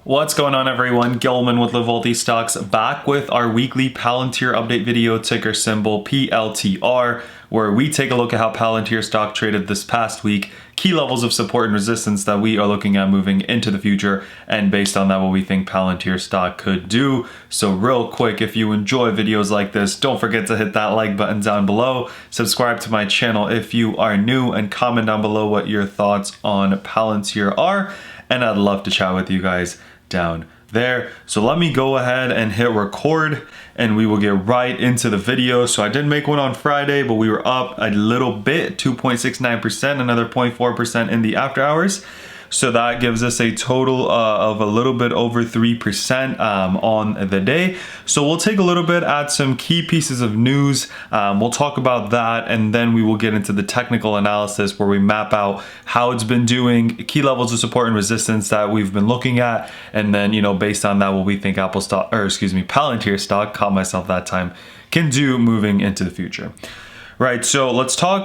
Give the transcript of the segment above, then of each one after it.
What's going on, everyone? Gilman with Wellthy Stocks, back with our weekly Palantir update video, ticker symbol PLTR, where we take a look at how Palantir stock traded this past week, key levels of support and resistance that we are looking at moving into the future, and based on that, what we think Palantir stock could do. So real quick, if you enjoy videos like this, don't forget to hit that like button down below, subscribe to my channel if you are new, and comment down below what your thoughts on Palantir are, and I'd love to chat with you guys down there. So let me go ahead and hit record and we will get right into the video. So I did make one on Friday, but we were up a little bit, 2.69%, another 0.4% in the after hours. So that gives us a total of a little bit over 3% on the day. So we'll take a little bit at some key pieces of news. We'll talk about that, and then we will get into the technical analysis where we map out how it's been doing, key levels of support and resistance that we've been looking at, and then, you know, based on that, what we think Palantir stock, caught myself that time, can do moving into the future. Right, so let's talk,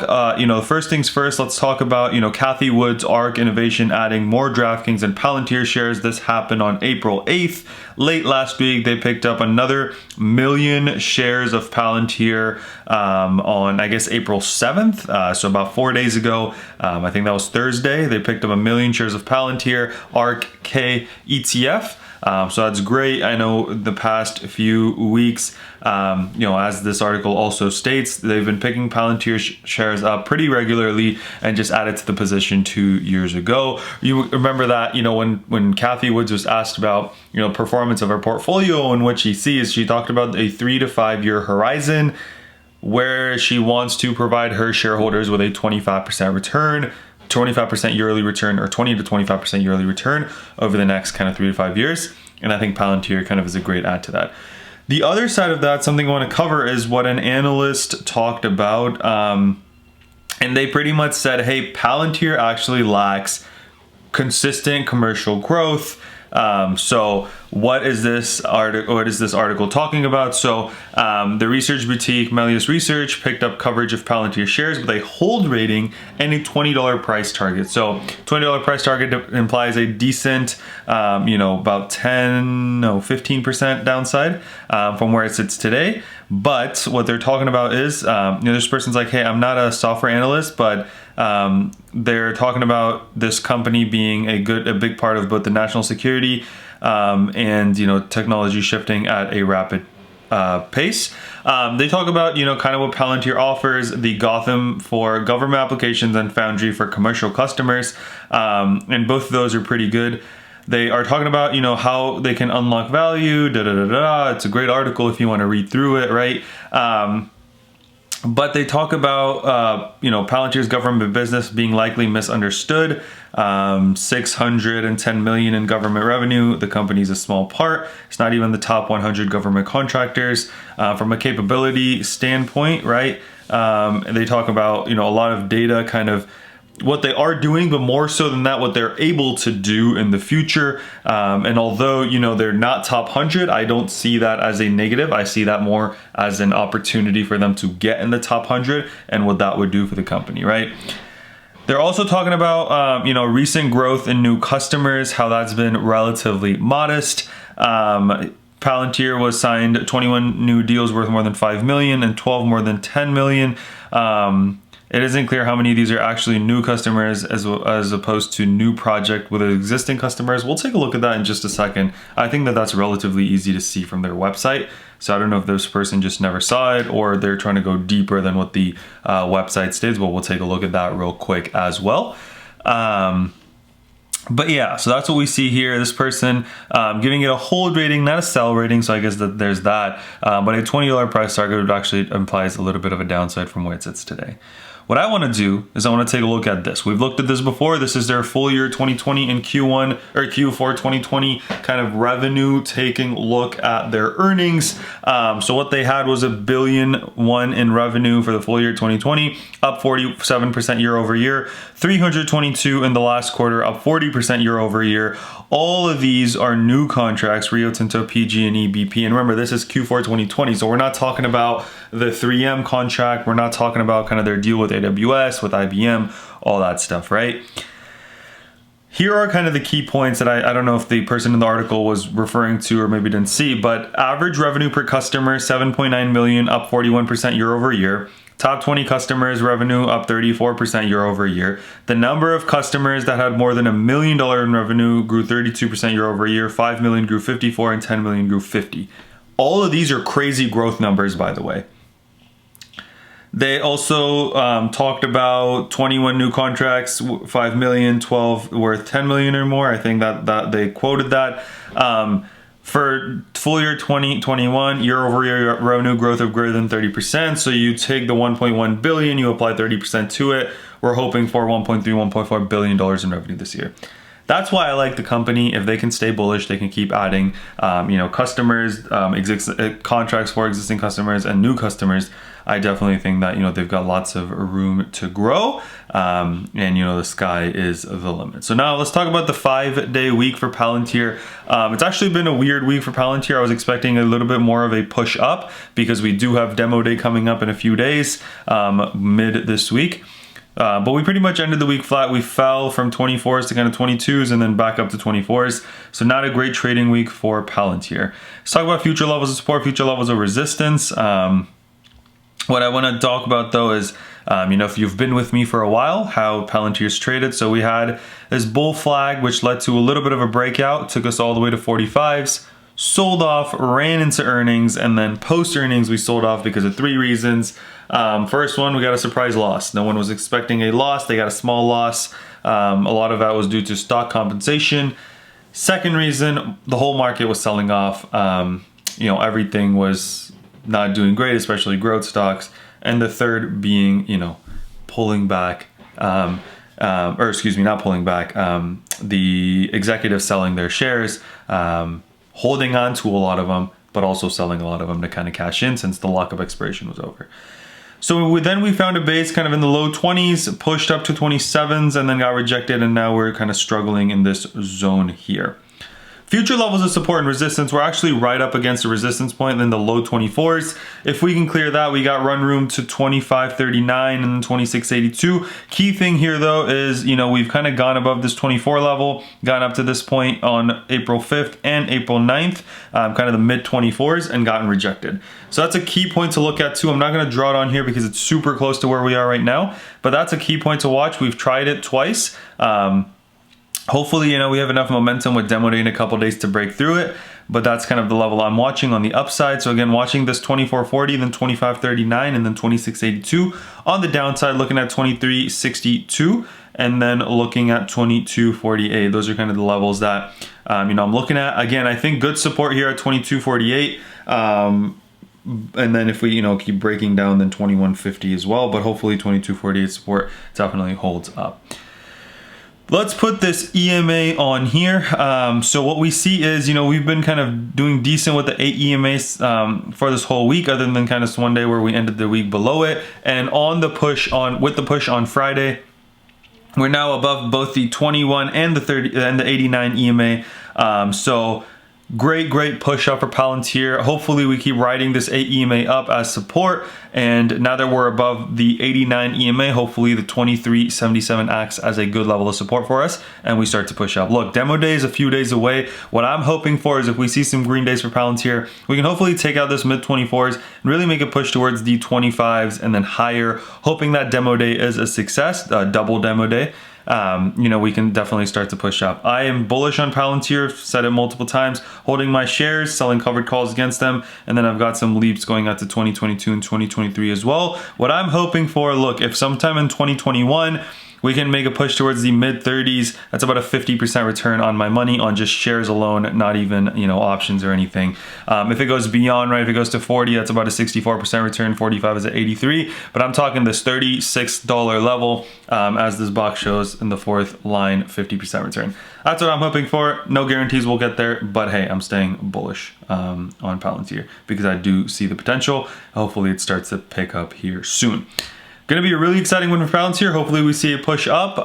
first things first, let's talk about, Cathie Wood's ARK Innovation adding more DraftKings and Palantir shares. This happened on April 8th. Late last week, they picked up another 1 million shares of Palantir on, I guess, April 7th. So about 4 days ago, I think that was Thursday, they picked up 1 million shares of Palantir ARK K ETF. So that's great. I know the past few weeks, as this article also states, they've been picking Palantir shares up pretty regularly and just added to the position 2 years ago. You remember that, when Cathie Woods was asked about, performance of her portfolio and what she sees, she talked about a 3 to 5 year horizon where she wants to provide her shareholders with a 25% return. 25% yearly return, or 20 to 25% yearly return over the next kind of 3 to 5 years. And I think Palantir kind of is a great add to that. The other side of that, something I want to cover, is what an analyst talked about. And they pretty much said, hey, Palantir actually lacks consistent commercial growth. So what is this article talking about? So the research boutique Melius Research picked up coverage of Palantir shares with a hold rating and a $20 price target. So $20 price target implies a decent, about 15% downside from where it sits today. But what they're talking about is, this person's like, hey, I'm not a software analyst, but they're talking about this company being a big part of both the national security and technology shifting at a rapid pace. They talk about kind of what Palantir offers: the Gotham for government applications and Foundry for commercial customers, and both of those are pretty good. They are talking about how they can unlock value. It's a great article if you want to read through it, right? But they talk about, Palantir's government business being likely misunderstood. 610 million in government revenue. The company's a small part. It's not even the top 100 government contractors. From a capability standpoint, right? They talk about, a lot of data, kind of what they are doing, but more so than that, what they're able to do in the future. And although, they're not top 100, I don't see that as a negative. I see that more as an opportunity for them to get in the top 100 and what that would do for the company, right? They're also talking about, recent growth in new customers, how that's been relatively modest. Palantir was signed 21 new deals worth more than 5 million and 12 more than 10 million. It isn't clear how many of these are actually new customers as opposed to new project with existing customers. We'll take a look at that in just a second. I think that that's relatively easy to see from their website. So I don't know if this person just never saw it or they're trying to go deeper than what the website states, but we'll take a look at that real quick as well. But yeah, so that's what we see here. This person giving it a hold rating, not a sell rating. So I guess that there's that. But a $20 price target would actually implies a little bit of a downside from where it sits today. What I want to do is I want to take a look at this. We've looked at this before. This is their full year 2020 and Q4 2020 kind of revenue, taking a look at their earnings. So what they had was $1.1 billion in revenue for the full year 2020, up 47% year over year, 322 in the last quarter, up 40% year over year. All of these are new contracts, Rio Tinto, PG&E, BP. And remember, this is Q4 2020, so we're not talking about the 3M contract. We're not talking about kind of their deal with AWS, with IBM, all that stuff, right? Here are kind of the key points that I don't know if the person in the article was referring to or maybe didn't see, but average revenue per customer, 7.9 million, up 41% year over year. Top 20 customers revenue up 34% year over year. The number of customers that had more than $1 million in revenue grew 32% year over year. 5 million grew 54 and 10 million grew 50. All of these are crazy growth numbers, by the way. They also talked about 21 new contracts, 5 million, 12 worth 10 million or more. I think that they quoted that. For full year 2021, year over year revenue growth of greater than 30%. So you take the 1.1 billion, you apply 30% to it. We're hoping for 1.3, 1.4 billion dollars in revenue this year. That's why I like the company. If they can stay bullish, they can keep adding, customers, contracts for existing customers and new customers. I definitely think that, they've got lots of room to grow, and, the sky is the limit. So now let's talk about the 5-day week for Palantir. It's actually been a weird week for Palantir. I was expecting a little bit more of a push up because we do have demo day coming up in a few days, mid this week. But we pretty much ended the week flat. We fell from 24s to kind of 22s and then back up to 24s. So not a great trading week for Palantir. Let's talk about future levels of support, future levels of resistance. What I want to talk about though is, if you've been with me for a while, how Palantir's traded. So we had this bull flag, which led to a little bit of a breakout, took us all the way to 45s, sold off, ran into earnings, and then post earnings we sold off because of 3 reasons. First one, we got a surprise loss. No one was expecting a loss. They got a small loss. A lot of that was due to stock compensation. Second reason, the whole market was selling off. Everything was not doing great, especially growth stocks. And the third being, pulling back, not pulling back, the executives selling their shares, holding on to a lot of them, but also selling a lot of them to kind of cash in since the lockup expiration was over. So we found a base kind of in the low 20s, pushed up to 27s, and then got rejected, and now we're kind of struggling in this zone here. Future levels of support and resistance, we're actually right up against the resistance point in the low 24s. If we can clear that, we got run room to 25.39 and then 26.82. Key thing here though is, we've kind of gone above this 24 level, gotten up to this point on April 5th and April 9th, kind of the mid 24s, and gotten rejected. So that's a key point to look at too. I'm not going to draw it on here because it's super close to where we are right now, but that's a key point to watch. We've tried it twice. Hopefully, we have enough momentum with demo day in a couple days to break through it, but that's kind of the level I'm watching on the upside. So again, watching this 24.40, then 25.39, and then 26.82. On the downside, looking at 23.62, and then looking at 22.48. Those are kind of the levels that, I'm looking at. Again, I think good support here at 22.48. And then if we, keep breaking down, then 21.50 as well, but hopefully 22.48 support definitely holds up. Let's put this EMA on here. So what we see is, we've been kind of doing decent with the 8 EMAs for this whole week, other than kind of one day where we ended the week below it. And with the push on Friday, we're now above both the 21 and the 30 and the 89 EMA. So great push up for Palantir. Hopefully we keep riding this 8 EMA up as support, and now that we're above the 89 EMA, hopefully the 23.77 acts as a good level of support for us and we start to push up. Look, demo day is a few days away. What I'm hoping for is if we see some green days for Palantir, we can hopefully take out this mid 24s and really make a push towards the 25s and then higher, hoping that demo day is a success, double demo day. We can definitely start to push up. I am bullish on Palantir, said it multiple times, holding my shares, selling covered calls against them, and then I've got some leaps going out to 2022 and 2023 as well. What I'm hoping for, look, if sometime in 2021, we can make a push towards the mid 30s. That's about a 50% return on my money on just shares alone, not even, options or anything. If it goes beyond, right, if it goes to 40, that's about a 64% return. 45 is at 83, but I'm talking this $36 level, as this box shows in the 4th line, 50% return. That's what I'm hoping for. No guarantees we'll get there, but hey, I'm staying bullish on Palantir because I do see the potential. Hopefully it starts to pick up here soon. Gonna be a really exciting one for Palantir. Hopefully we see a push up,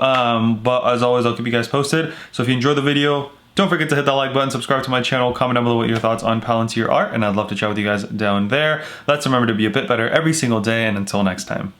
but as always, I'll keep you guys posted. So if you enjoyed the video, don't forget to hit that like button, subscribe to my channel, comment down below what your thoughts on Palantir are, and I'd love to chat with you guys down there. Let's remember to be a bit better every single day, and until next time.